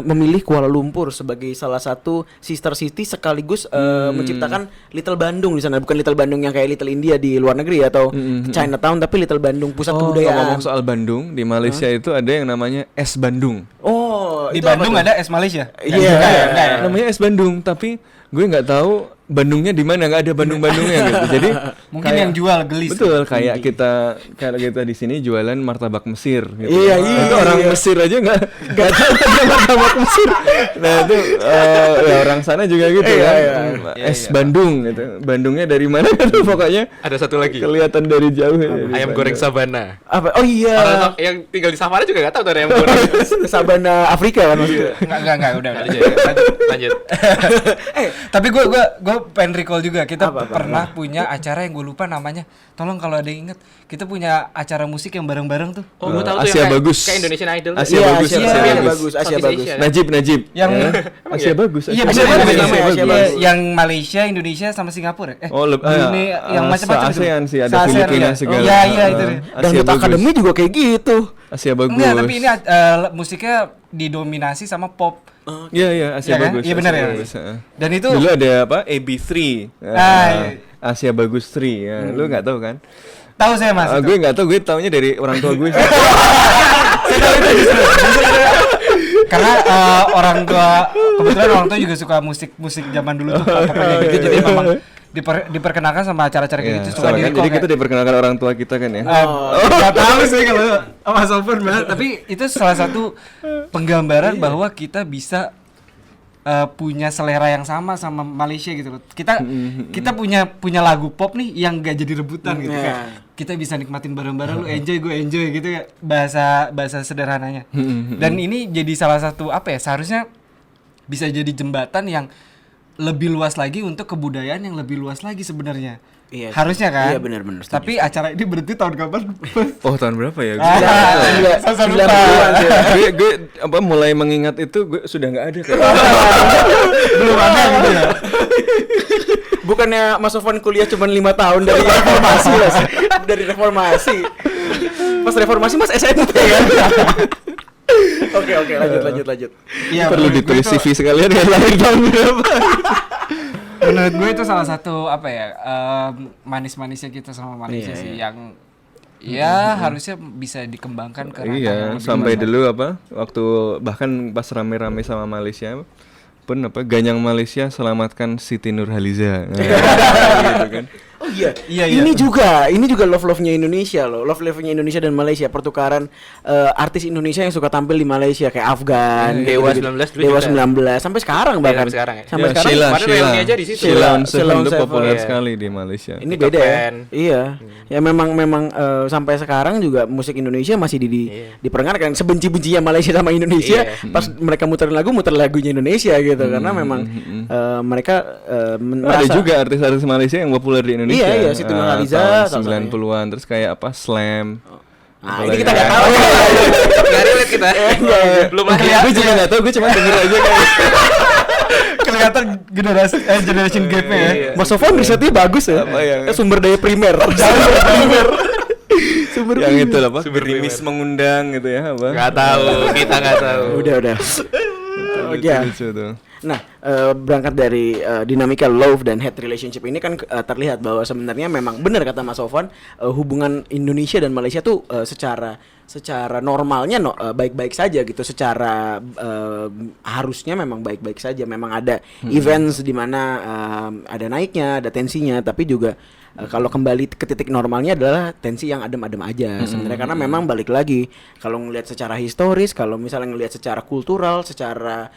memilih Kuala Lumpur sebagai salah satu sister city sekaligus menciptakan Little Bandung di sana. Bukan Little Bandung yang kayak Little India di luar negeri atau Chinatown, tapi Little Bandung pusat kebudayaan. Ngomong soal Bandung, di Malaysia itu ada yang namanya es Bandung. Di Bandung ada es Malaysia. Iya. Namanya es Bandung, tapi gue nggak tahu Bandungnya di mana, nggak ada Bandung-Bandungnya gitu. Jadi mungkin yang jual gelis. Betul, kayak kita di sini jualan martabak Mesir gitu. Iya. Itu orang Mesir aja nggak tahu ada martabak Mesir. Nah itu ya orang sana juga gitu kan. Es Bandung gitu. Bandungnya dari mana gitu pokoknya. Ada satu lagi. Kelihatan dari jauh. Ayam goreng Sabana. Apa? Oh iya. Orang yang tinggal di savana juga nggak tahu tuh ada ayam goreng. Sabana Afrika kan maksudnya. Enggak, udah. Lanjut. Tapi gue pengen recall juga, kita pernah punya acara yang gue lupa namanya. Tolong kalau ada yang inget, kita punya acara musik yang bareng-bareng tuh. Oh, gue tahu tuh Asia yang Bagus. kayak Indonesian Idol. Asia Bagus. Asia Bagus. Najib. Yang Asia Bagus. Iya, Asia Bagus. yang Malaysia, Indonesia sama Singapura. Brunei yang macam-macam tuh. ASEAN sih, ada Filipina segala. Iya itu deh. Dangdut Academy juga kayak gitu. Asia Bagus. Enggak, tapi ini musiknya didominasi sama pop. Iya, Asia Iya kan? Bagus. Iya benar ya. Dan itu dulu ada AB3. iya. Asia Bagus 3 ya. Lu enggak tahu kan? Tahu saya Mas. Gue enggak tahu, gue taunya dari orang tua gue. Karena kebetulan orang tua juga suka musik zaman dulu tuh kayak gitu, jadi memang diperkenalkan sama acara-acara kayak gitu suka kan, jadi kita diperkenalkan orang tua kita kan ya. Nggak tahu sih kalau Mas Open banget, tapi itu salah satu penggambaran bahwa kita bisa punya selera yang sama Malaysia gitu loh. Kita punya lagu pop nih yang gak jadi rebutan gitu kan. Kita bisa nikmatin bareng-bareng, lu enjoy gue enjoy gitu ya, bahasa sederhananya. Dan ini jadi salah satu seharusnya bisa jadi jembatan yang lebih luas lagi untuk kebudayaan yang lebih luas lagi sebenarnya. Iya, harusnya kan? Iya benar-benar. Tapi acara ini berhenti tahun kapan? Tahun berapa ya? Gue mulai mengingat itu gue sudah nggak ada kayak. Belum ada gitu ya. Bukannya Mas Sofwan kuliah cuma 5 tahun dari reformasi Mas. Dari reformasi. Pas reformasi Mas SMP kan? Oke, lanjut. Iya, perlu ditulis CV sekalian ya lahir tahun berapa. Menurut gue itu salah satu manis-manisnya kita sama Malaysia sih yang harusnya bisa dikembangkan ke Iya, sampai dulu waktu bahkan pas rame-rame sama Malaysia pun Ganyang Malaysia selamatkan Siti Nurhaliza. Gitu kan. Oh iya. Iya. Ini juga love-nya Indonesia loh. Love-nya Indonesia dan Malaysia, pertukaran artis Indonesia yang suka tampil di Malaysia kayak Afgan, Dewa gitu-gitu. 19 dulu Dewa juga. 19 sampai sekarang Iya, bahkan. sampai sekarang ya. Sampai Ya, sekarang. Sheila, Kemarin reuni aja di situ. Sheila on Sheila Seven on itu Seven, populer iya. sekali di Malaysia. Ini Peter beda ya. Pan. Iya. Ya memang sampai sekarang juga musik Indonesia masih diperdengarkan. Sebenci-bencinya Malaysia sama Indonesia, Iya. pas mereka muter lagunya Indonesia gitu karena memang mereka Ada merasa juga artis-artis Malaysia yang populer di Indonesia. Iya, Siti Nurhaliza salah tahun satunya. 90-an, terus kayak apa Slam. Nah, ini kita nggak tahu. Nggak relate kita. Belum lahir. Gue juga nggak tahu, gue cuma denger aja kayak. Kelihatan generation gap-nya ya. Mas Sofwan risetnya bagus ya. Apa yang- Sumber daya primer. Sumber Yang primer. itu apa? Gerimis mengundang gitu ya apa? Nggak tahu, kita nggak tahu. Udah. Lucu tuh. Nah, berangkat dari dinamika love dan hate relationship ini kan terlihat bahwa sebenarnya memang benar kata Mas Sofwan, hubungan Indonesia dan Malaysia tuh secara normalnya baik-baik saja gitu, secara harusnya memang baik-baik saja. Memang ada events di mana ada naiknya, ada tensinya, tapi juga kalau kembali ke titik normalnya adalah tensi yang adem-adem aja sebenarnya, karena memang balik lagi kalau ngelihat secara historis, kalau misalnya ngelihat secara kultural, secara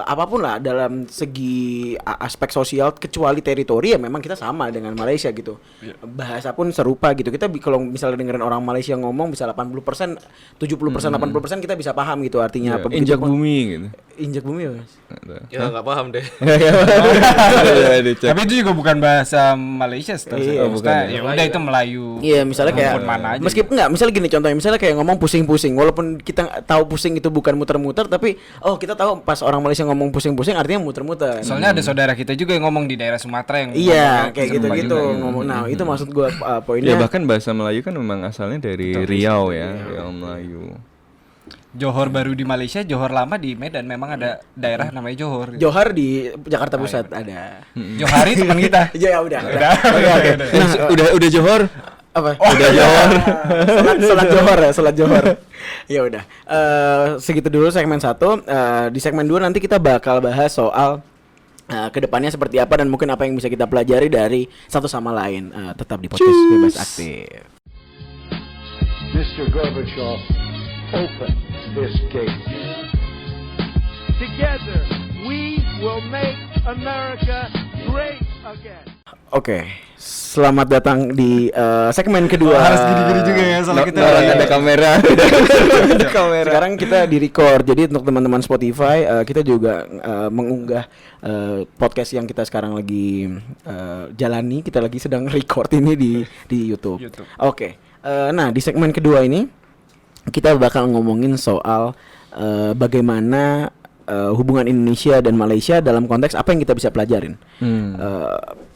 apapun lah dalam segi aspek sosial kecuali teritori ya memang kita sama dengan Malaysia gitu. Bahasa pun serupa gitu. Kita kalau misalnya dengerin orang Malaysia ngomong bisa 80%, 70%, 80% kita bisa paham gitu artinya apa. Injak bumi gitu. Injak bumi ya, Mas. Ya nggak paham deh. Tapi itu juga bukan bahasa Malaysia setahu saya. Iya, Maksudnya, bukan. ya udah itu Melayu. Iya, misalnya kayak Maupun mana aja. meskipun enggak, misalnya gini contohnya, misalnya kayak ngomong pusing-pusing, walaupun kita tahu pusing itu bukan muter-muter, tapi kita tahu pas orang Malaysia ngomong pusing-pusing artinya muter-muter. Soalnya ada saudara kita juga yang ngomong di daerah Sumatera yang Iya, ngomongnya kayak sama gitu-gitu juga. ngomong. Nah, itu maksud gua poinnya. Ya bahkan bahasa Melayu kan memang asalnya dari Riau ya, Riau Melayu. Johor baru di Malaysia, Johor lama di Medan. Memang ada daerah namanya Johor. Johar di Jakarta Pusat ada. Johari teman kita. Ya udah. Oke. Nah, Udah Johor. apa? Udah Johor. Salat Johor ya, salat Johor. Ya udah. Segitu dulu segmen 1. Di segmen 2 nanti kita bakal bahas soal kedepannya seperti apa dan mungkin apa yang bisa kita pelajari dari satu sama lain. Tetap di podcast Bebas Aktif. Mr. Gorbachev, open this gate. Together, we will make America great again. Oke, selamat datang di segmen kedua. Harus gini-gini juga ya, soalnya kita Ada kamera. Ada kamera. Sekarang kita di record, jadi untuk teman-teman Spotify kita juga mengunggah podcast yang kita sekarang lagi jalani. Kita lagi sedang record ini di YouTube. Oke, nah di segmen kedua ini kita bakal ngomongin soal bagaimana hubungan Indonesia dan Malaysia dalam konteks apa yang kita bisa pelajarin.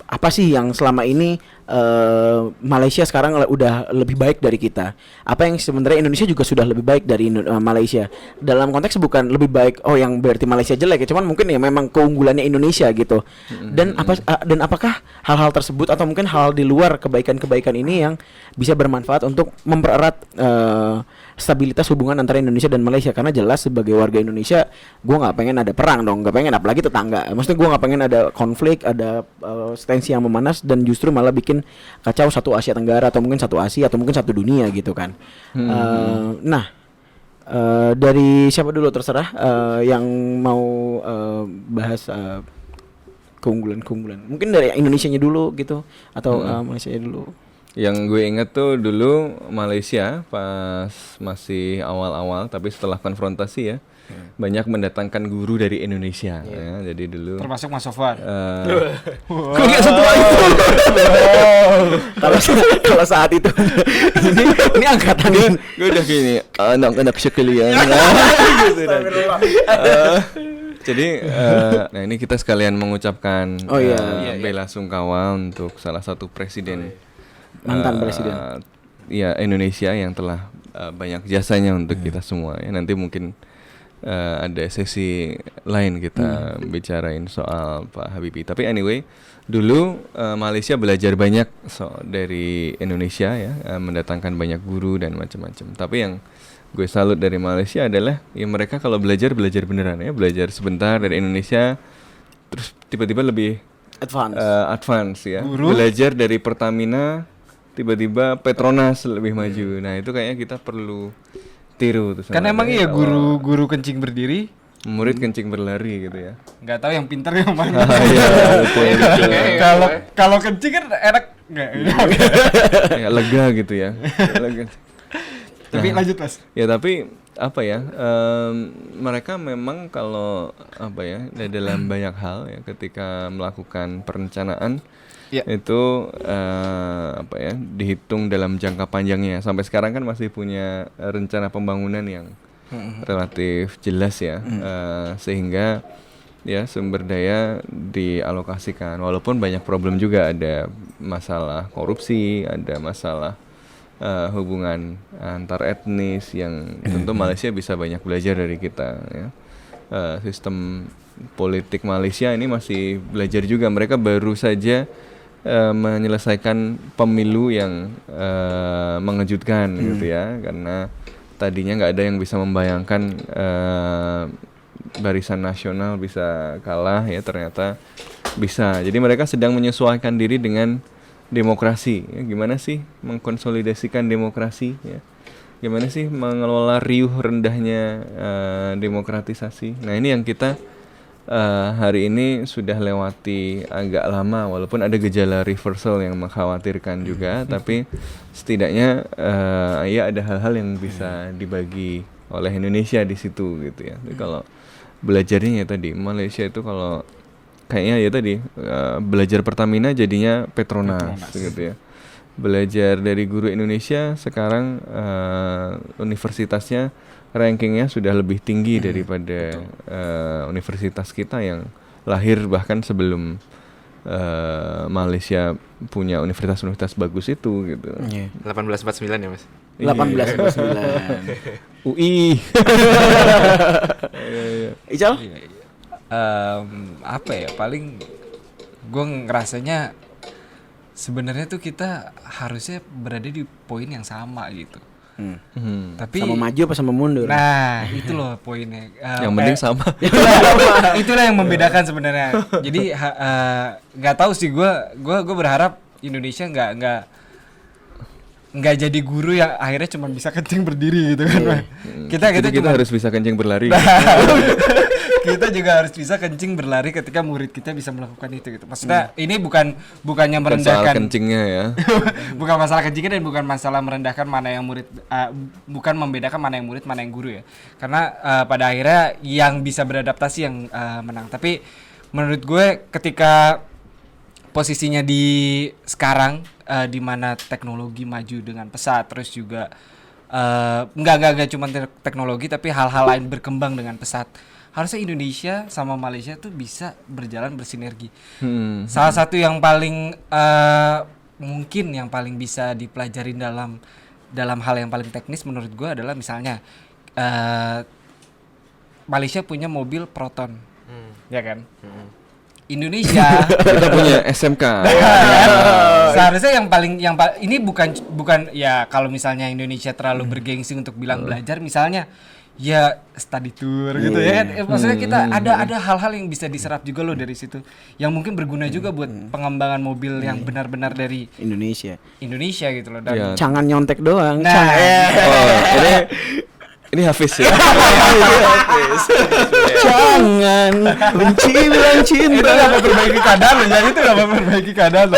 Apa sih yang selama ini Malaysia sekarang udah lebih baik dari kita? Apa yang sebenarnya Indonesia juga sudah lebih baik dari Malaysia? Dalam konteks bukan lebih baik, yang berarti Malaysia jelek ya, cuman mungkin ya memang keunggulannya Indonesia gitu. Dan apakah hal-hal tersebut atau mungkin hal di luar kebaikan-kebaikan ini yang bisa bermanfaat untuk mempererat stabilitas hubungan antara Indonesia dan Malaysia? Karena jelas sebagai warga Indonesia, gue nggak pengen ada perang dong, nggak pengen, apalagi tetangga. Maksudnya gue nggak pengen ada konflik, ada tensi yang memanas dan justru malah bikin kacau satu Asia Tenggara atau mungkin satu Asia atau mungkin satu dunia gitu kan. Dari siapa dulu terserah yang mau bahas keunggulan. Mungkin dari Indonesianya dulu gitu atau Malaysianya dulu. Yang gue inget tuh dulu Malaysia pas masih awal-awal, tapi setelah konfrontasi ya, banyak mendatangkan guru dari Indonesia ya. Jadi dulu termasuk Mas Sofwan. Kok nggak setua itu? Kalau saat itu ini angkatan ini. gue udah gini, anak-anak sekalian. Jadi nah ini kita sekalian mengucapkan bela sungkawa untuk salah satu presiden, mantan presiden. Ya Indonesia yang telah banyak jasanya untuk kita semua ya. Nanti mungkin ada sesi lain kita bicarain soal Pak Habibie. Tapi anyway, dulu Malaysia belajar banyak dari Indonesia ya, mendatangkan banyak guru dan macam-macam. Tapi yang gue salut dari Malaysia adalah ya mereka kalau belajar beneran ya, belajar sebentar dari Indonesia terus tiba-tiba lebih advance. ya. Belajar dari Pertamina, tiba-tiba Petronas lebih maju. Nah itu kayaknya kita perlu tiru tuh. Kan emang iya guru kencing berdiri, murid kencing berlari gitu ya. nggak tahu yang pintar yang mana. Iya, betul. Kalau kencing kan enak nggak? Ya, lega gitu ya. Lega. Tapi lanjut Mas. Ya tapi apa ya, mereka memang kalau apa ya, dalam banyak hal ya, ketika melakukan perencanaan itu apa ya, dihitung dalam jangka panjangnya. Sampai sekarang kan masih punya rencana pembangunan yang relatif jelas ya, sehingga ya sumber daya dialokasikan. Walaupun banyak problem juga, ada masalah korupsi, ada masalah hubungan antar etnis yang tentu Malaysia bisa banyak belajar dari kita ya. Sistem politik Malaysia ini masih belajar juga. Mereka baru saja menyelesaikan pemilu yang mengejutkan gitu ya, karena tadinya nggak ada yang bisa membayangkan Barisan Nasional bisa kalah ya, ternyata bisa. Jadi mereka sedang menyesuaikan diri dengan demokrasi ya. Gimana sih mengkonsolidasikan demokrasi ya, gimana sih mengelola riuh rendahnya demokratisasi. Nah ini yang kita hari ini sudah lewati agak lama, walaupun ada gejala reversal yang mengkhawatirkan juga, tapi setidaknya ya ada hal-hal yang bisa dibagi oleh Indonesia di situ gitu ya. Jadi kalau belajarnya ya tadi, Malaysia itu kalau kayaknya ya tadi belajar Pertamina jadinya Petronas gitu ya. Belajar dari guru Indonesia, sekarang universitasnya rankingnya sudah lebih tinggi daripada universitas kita yang lahir bahkan sebelum Malaysia punya universitas bagus itu gitu. 1849 ya Mas? 1849. UI. Ical? Apa ya, paling gue ngerasanya sebenarnya tuh kita harusnya berada di poin yang sama gitu. Tapi sama maju apa sama mundur? Nah itu loh poinnya. Yang penting sama. Itulah yang membedakan sebenarnya. Jadi nggak tahu sih, gue berharap Indonesia nggak jadi guru yang akhirnya cuma bisa kencing berdiri gitu kan. Kita harus bisa kencing berlari. Kita juga harus bisa kencing berlari ketika murid kita bisa melakukan itu gitu. Maksudnya ini bukannya merendahkan soal kencingnya ya. Bukan masalah kencingnya dan bukan masalah merendahkan mana yang murid, bukan membedakan mana yang murid mana yang guru ya. Karena pada akhirnya yang bisa beradaptasi yang menang. Tapi menurut gue ketika posisinya di sekarang di mana teknologi maju dengan pesat, terus juga nggak cuma teknologi tapi hal-hal lain berkembang dengan pesat. Harusnya Indonesia sama Malaysia tuh bisa berjalan bersinergi. Salah satu yang paling mungkin yang paling bisa dipelajarin dalam hal yang paling teknis menurut gue adalah misalnya Malaysia punya mobil Proton, ya kan? Indonesia kita punya SMK. Seharusnya ini bukan ya, kalau misalnya Indonesia terlalu bergengsi untuk bilang belajar misalnya ya study tour gitu ya kan. Maksudnya kita ada hal-hal yang bisa diserap juga loh dari situ yang mungkin berguna juga buat pengembangan mobil yang benar-benar dari Indonesia gitu loh. Dan jangan nyontek doang. Nah, ini Hafiz ya. Jangan benci bilang cinta. itu nggak memperbaiki keadaan lo, jadi itu nggak memperbaiki keadaan lo.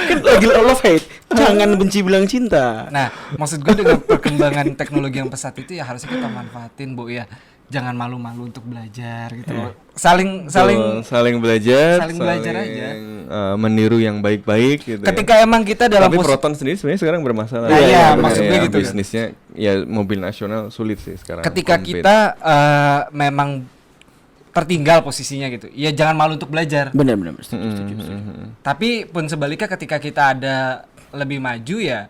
Kan lagi love hate. Jangan benci bilang cinta. Nah, maksud gue dengan perkembangan teknologi yang pesat itu ya harusnya kita manfaatin, Bu ya. Jangan malu-malu untuk belajar gitu loh. Saling belajar aja. Meniru yang baik-baik gitu. Ketika emang kita dalam tapi Proton sendiri sebenarnya sekarang bermasalah. Iya, maksud gue gitu. Bisnisnya ya mobil nasional sulit sih sekarang. Ketika kita memang tertinggal posisinya gitu, ya jangan malu untuk belajar. Benar. Tapi pun sebaliknya ketika kita ada lebih maju ya.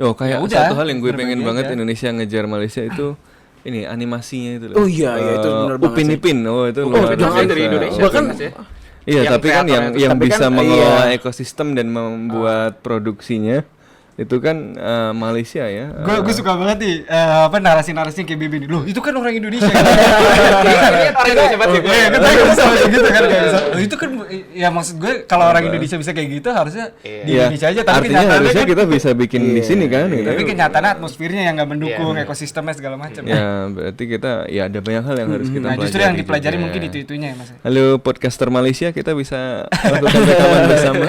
Oh kayak udah, satu hal yang gue pengen berbagi banget aja. Indonesia ngejar Malaysia itu ini animasinya itu loh. Oh iya, itu benar banget Upin sih. Ipin. Oh itu Oh, luar itu biasa. dari Indonesia Bahkan Mas, ya? Iya, Yang tapi kan kreatornya itu. yang Tapi bisa kan, mengelola iya. ekosistem dan membuat produksinya itu kan Malaysia ya. Gue suka banget nih narasi-narasi kayak Bibi nih. Loh, itu kan orang Indonesia. Kan? Orang Indonesia banget gitu. Iya, kita bisa macam gitu kan kayak bisa. Loh, itu kan ya maksud gue kalau orang Indonesia bisa kayak gitu harusnya di Indonesia aja, tapi artinya kenyataannya harusnya kan kita bisa bikin di sini kan. tapi gitu. kenyataannya atmosfernya yang nggak mendukung, ekosistemnya segala macam. Ya, berarti kita ya ada banyak hal yang harus kita Nah, pelajari. justru yang dipelajari juga. mungkin itu-itunya ya, Mas. Halo podcaster Malaysia, kita bisa lakukan rekaman bersama.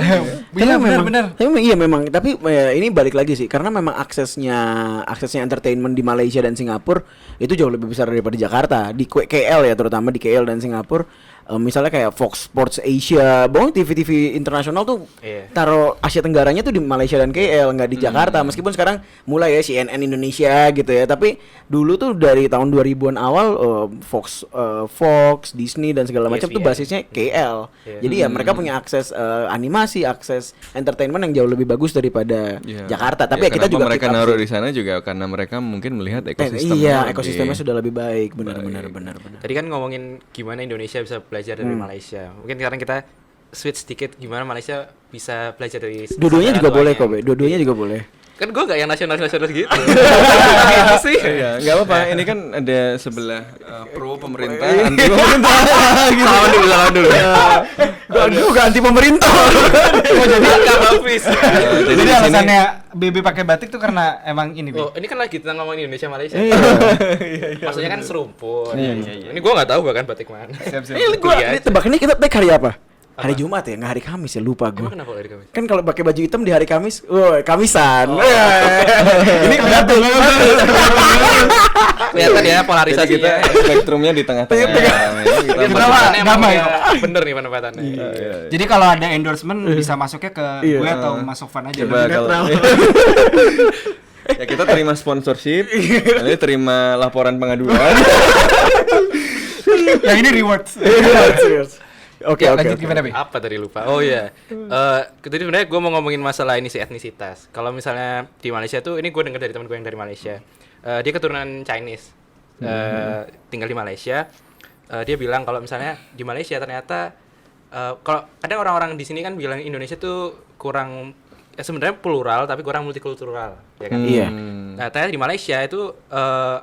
Iya, benar-benar. Iya memang, tapi ini balik lagi sih karena memang aksesnya entertainment di Malaysia dan Singapura itu jauh lebih besar daripada Jakarta. Di KL ya, terutama di KL dan Singapura. Misalnya kayak Fox Sports Asia, TV-TV internasional tuh taruh Asia Tenggaranya tuh di Malaysia dan KL, nggak di Jakarta. Meskipun sekarang mulai ya CNN Indonesia gitu ya, tapi dulu tuh dari tahun 2000-an awal Fox, Disney dan segala macam tuh basisnya KL. Jadi ya mereka punya akses animasi, akses entertainment yang jauh lebih bagus daripada Jakarta. Tapi ya kita kenapa juga mereka pick up naruh sih. di sana juga karena mereka mungkin melihat ekosistemnya. Iya, lebih ekosistemnya sudah lebih baik, benar. Tadi kan ngomongin gimana Indonesia bisa belajar dari Malaysia. Mungkin sekarang kita switch sedikit gimana Malaysia bisa belajar dari Dua-duanya juga negara boleh lainnya. kok, Dua-duanya juga boleh. Kan gue gak yang nasionalis gitu. Gitu sih. Iya, nggak apa-apa. Ini kan ada sebelah pro pemerintah, anti pemerintah. Gitu. Lawan dulu. Aduh, ganti pemerintah. Mau jadi angka Hafiz. Jadi Jadi di sini alasannya BB pakai batik tuh karena emang ini, Bi. Oh, ini kan lagi kita ngomongin Indonesia Malaysia. Maksudnya kan serumpun. Ini gue nggak tahu bahkan batik mana. Siap-siap. Ini tebak ini kita tag hari apa? Hari Jumat ya, nggak hari Kamis ya, lupa gue. Emang kenapa dari kami? Kan kalau pakai baju hitam di hari Kamis, Kamisan. Ini kelihatan Kelihatan ya kita polarisasinya. spektrumnya di tengah-tengah. Kita Kita mah Penempatannya emang damai. ya bener nih penempatannya. Jadi kalau ada endorsement bisa masuknya ke gue atau Mas Sofan aja. coba kalau ya kita terima sponsorship, nanti terima laporan pengaduan. Yang ini rewards. Oke. Lanjut gimana, Bi? Apa tadi lupa? Oh iya. Tadi sebenarnya gue mau ngomongin masalah ini sih etnisitas. Kalau misalnya di Malaysia tuh, ini gue dengar dari teman gue yang dari Malaysia. Dia keturunan Chinese. Tinggal di Malaysia. Dia bilang kalau misalnya di Malaysia ternyata kalau kadang orang-orang di sini kan bilang Indonesia tuh kurang sebenarnya plural tapi kurang multikultural, ya kan? Iya. Nah, ternyata di Malaysia itu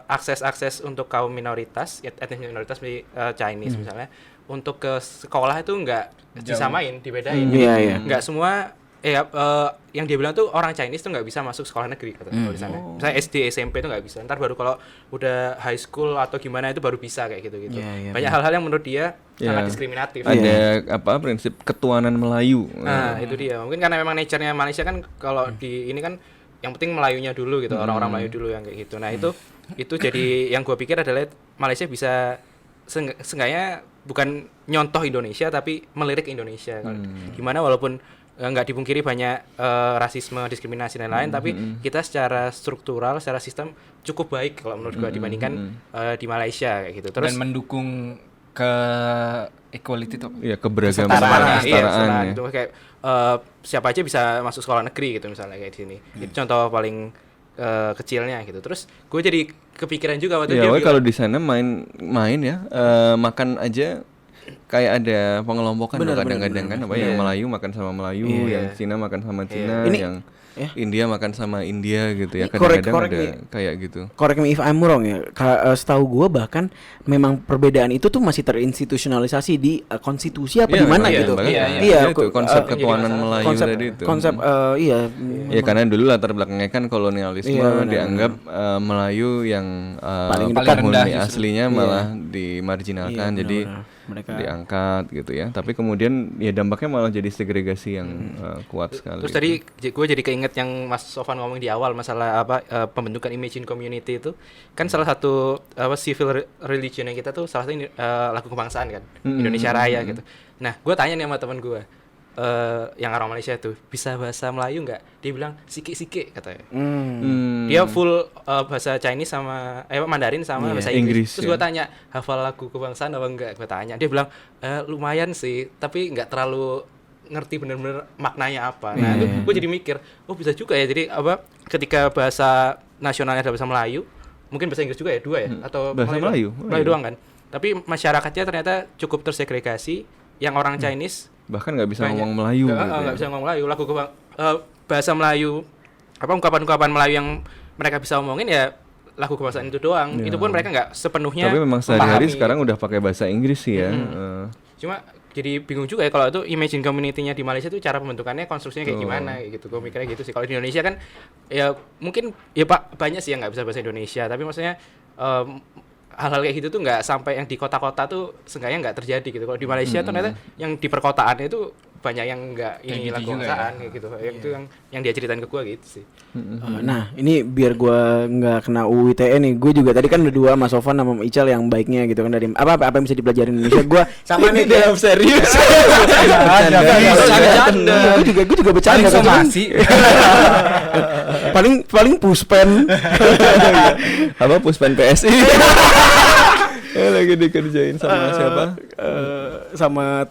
akses untuk kaum minoritas, etnis minoritas di Chinese misalnya, untuk ke sekolah itu nggak disamain, dibedain. Jadi Iya. nggak semua yang dia bilang tuh orang Chinese tuh nggak bisa masuk sekolah negeri kalau di sana. Misalnya SD, SMP tuh nggak bisa. Ntar baru kalau udah high school atau gimana itu baru bisa kayak gitu. Iya, Banyak hal-hal yang menurut dia sangat diskriminatif. Ada prinsip ketuanan Melayu. Nah, itu dia. Mungkin karena memang nature-nya Malaysia kan kalau di ini kan yang penting Melayunya dulu gitu, orang-orang Melayu dulu yang kayak gitu. Nah, itu jadi yang gue pikir adalah Malaysia bisa seenggaknya bukan nyontoh Indonesia tapi melirik Indonesia. Gimana walaupun nggak dipungkiri banyak rasisme, diskriminasi dan lain, tapi kita secara struktural, secara sistem cukup baik kalau menurut gue dibandingkan di Malaysia kayak gitu. Terus Dan mendukung ke equality tuh. Ya keberagaman, Kesetaraan. kesetaraan ya. itu kayak siapa aja bisa masuk sekolah negeri gitu misalnya kayak di sini. Itu contoh paling kecilnya gitu. Terus gue jadi kepikiran juga waktu Ya, dia woy, kalau di sana main ya, makan aja kayak ada pengelompokan loh kadang-kadang kan, apa yang Melayu makan sama Melayu, yang Cina makan sama Cina, Ini- yang India makan sama India gitu ya, Ini korek kadang-kadang ada nih. kayak gitu. Correct me if I'm wrong ya. Setahu gue bahkan memang perbedaan itu tuh masih terinstitusionalisasi di konstitusi apa Iya, di mana memang, gitu. bahkan itu konsep ketuanan Melayu konsep, tadi itu. Konsep iya. Ya karena dulu latar belakangnya kan kolonialisme, Iya, benar, dianggap Melayu yang Paling penghuni rendah justru. aslinya malah dimarginalkan, Iya, jadi benar-benar. Mereka diangkat gitu ya. Tapi kemudian ya dampaknya malah jadi segregasi yang kuat sekali. Terus tadi gue jadi keinget yang Mas Sofan ngomong di awal masalah pembentukan image in community itu kan salah satu civil religion yang kita tuh salah satu lagu kebangsaan kan, Indonesia Raya gitu. Nah, gue tanya nih sama teman gue yang orang Malaysia tuh bisa bahasa Melayu nggak? Dia bilang sike-sike katanya. Dia full bahasa Chinese sama Mandarin sama bahasa Inggris. Inggris, Terus gue tanya hafal lagu kebangsaan apa enggak? Gue tanya, dia bilang lumayan sih, tapi nggak terlalu ngerti bener-bener maknanya apa. Nah, itu gue jadi mikir, oh bisa juga ya. Jadi ketika bahasa nasionalnya adalah bahasa Melayu, mungkin bahasa Inggris juga ya, dua ya, atau Bahasa Melayu. Melayu doang kan. Tapi masyarakatnya ternyata cukup tersegregasi. Yang orang Chinese bahkan nggak bisa banyak. ngomong Melayu gitu Nggak ya. bisa ngomong Melayu. Bahasa Melayu ungkapan-ungkapan Melayu yang mereka bisa omongin ya lagu kebangsaan itu doang. Itu pun mereka nggak sepenuhnya Tapi memang sehari-hari memahami. sekarang udah pakai bahasa Inggris sih ya. Cuma jadi bingung juga ya kalau itu imagine community-nya di Malaysia itu cara pembentukannya konstruksinya kayak gimana gitu. Gue mikirnya gitu sih. Kalau di Indonesia kan ya mungkin ya banyak sih yang nggak bisa bahasa Indonesia, tapi maksudnya hal-hal kayak gitu tuh nggak sampai yang di kota-kota tuh seenggaknya nggak terjadi gitu. Kalau di Malaysia tuh ternyata yang di perkotaannya itu banyak yang nggak ini lagu kebangsaan kayak gitu. Yang itu yang dia ceritain ke gue gitu sih. Nah, ini biar gua nggak kena UU ITE nih. Gue juga tadi kan berdua Mas Sofan sama Ical yang baiknya gitu kan dari apa yang bisa dipelajari Indonesia. Gua sama nih dalam serius. Gue juga bercanda. Somasi. paling puspen. Apa Puspen PSI? Lagi dikerjain sama siapa? Sama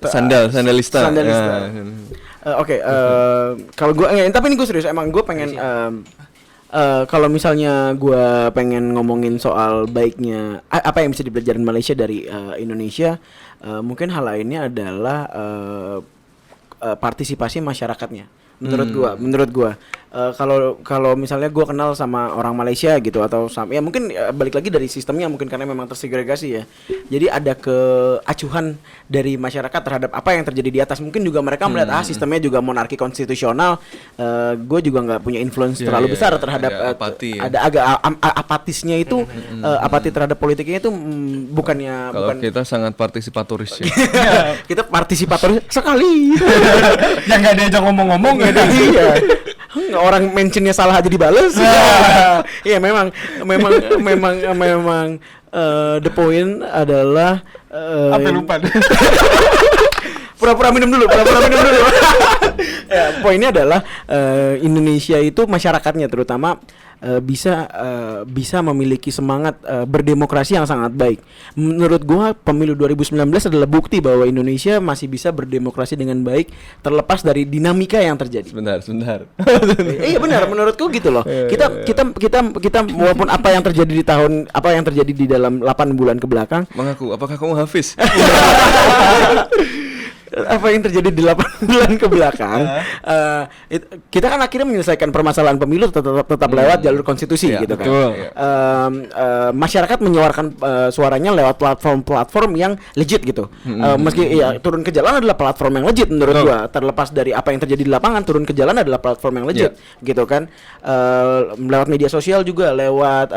Sandalista. Sandalista. Oke, kalau gue tapi ini gue serius, emang gue pengen kalau misalnya gue pengen ngomongin soal baiknya apa yang bisa dipelajari Malaysia dari Indonesia, mungkin hal lainnya adalah partisipasi masyarakatnya. Menurut gua kalau misalnya gua kenal sama orang Malaysia gitu atau ya mungkin balik lagi dari sistemnya mungkin karena memang tersegregasi ya. Jadi ada keacuhan dari masyarakat terhadap apa yang terjadi di atas. Mungkin juga mereka melihat sistemnya juga monarki konstitusional. Gue juga nggak punya influence terlalu besar terhadap ada agak apatisnya itu apati terhadap politiknya itu bukannya Kalau kita sangat partisipatoris ya. kita partisipatoris sekali. Yang nggak diajak ngomong-ngomong. Iya. Orang mentionnya salah aja dibales. Iya memang the point adalah Apa lupa? pura-pura minum dulu. Ya, poinnya adalah Indonesia itu masyarakatnya terutama bisa memiliki semangat berdemokrasi yang sangat baik. Menurut gua pemilu 2019 adalah bukti bahwa Indonesia masih bisa berdemokrasi dengan baik terlepas dari dinamika yang terjadi. Sebentar. Iya benar, menurutku gitu loh. Kita walaupun apa yang terjadi di dalam 8 bulan ke belakang, Mengaku, apakah kamu Hafiz? apa yang terjadi di 8 bulan ke belakang, kita kan akhirnya menyelesaikan permasalahan pemilu tetap lewat jalur konstitusi Ya, gitu betul. kan. Masyarakat menyuarakan suaranya lewat platform-platform yang legit gitu. Meski ya turun ke jalan adalah platform yang legit menurut gua. Terlepas dari apa yang terjadi di lapangan, turun ke jalan adalah platform yang legit gitu kan. Lewat media sosial juga, lewat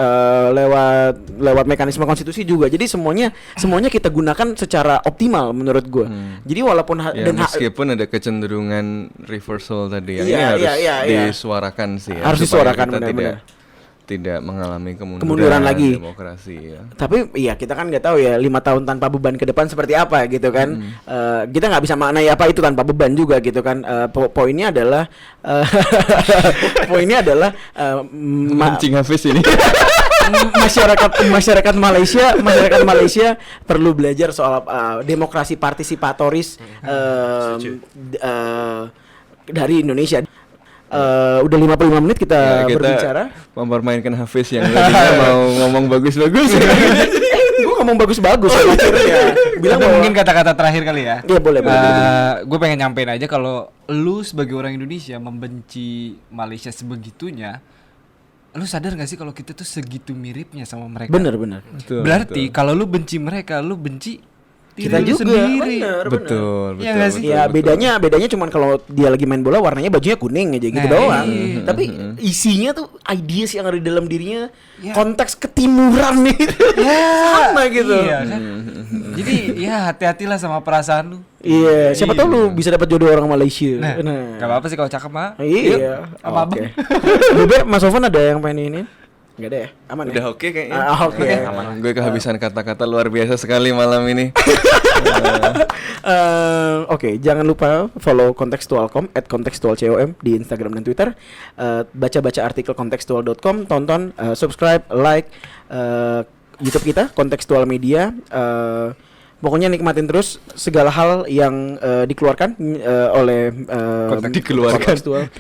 mekanisme konstitusi juga. Jadi semuanya kita gunakan secara optimal menurut gua. Jadi walaupun Meskipun ada kecenderungan reversal tadi yang Iya, ini harus iya. disuarakan sih ya, Harus supaya disuarakan, kita benar-benar. tidak mengalami Kemunduran lagi. demokrasi ya. Tapi iya kita kan nggak tahu ya 5 tahun tanpa beban ke depan seperti apa gitu kan. Kita nggak bisa maknai apa itu tanpa beban juga gitu kan. Poinnya adalah Mancing Hafiz ini. masyarakat Malaysia perlu belajar soal demokrasi partisipatoris dari Indonesia. Udah 55 menit kita berbicara. Mempermainkan Hafiz yang tadinya mau ngomong bagus-bagus. Gue ngomong bagus-bagus akhirnya. Bilang mungkin kata-kata terakhir kali ya. Iya boleh. Gue pengen nyampein aja kalau lu sebagai orang Indonesia membenci Malaysia sebegitunya, lu sadar gak sih kalau kita tuh segitu miripnya sama mereka? Bener. Berarti kalau lu benci mereka, lu benci Kita diri lu juga. sendiri. Betul. Iya nggak sih? Ya bedanya cuman kalau dia lagi main bola warnanya bajunya kuning aja gitu Nah, doang. iya. Tapi isinya tuh ideas yang ada di dalam dirinya, konteks ketimuran nih. Sama gitu. Iya kan? Jadi ya hati-hatilah sama perasaan lu. Iya, siapa tahu lu bisa dapat jodoh orang Malaysia. Nah, gak apa-apa sih kalau cakep mah. Iya. Apa-apa. Oke. Bebe, Mas Sofan ada yang pengen ini? Enggak ada ya? Aman ya? Udah oke kayaknya. Oke. Gue kehabisan kata-kata luar biasa sekali malam ini. Oke, jangan lupa follow kontekstual.com @kontekstualcom di Instagram dan Twitter. Baca-baca artikel kontekstual.com, tonton, subscribe, like YouTube kita Kontekstual Media. Pokoknya nikmatin terus segala hal yang dikeluarkan oleh Dikeluarkan. Kontekstual.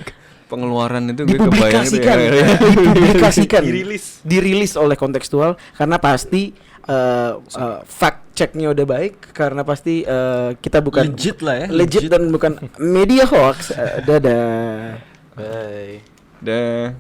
Pengeluaran itu gue kebayang dipublikasikan, dirilis oleh Kontekstual karena pasti fact checknya udah baik, karena pasti kita bukan Legit lah ya, legit dan bukan media hoax. Dadah. Bye. Dah.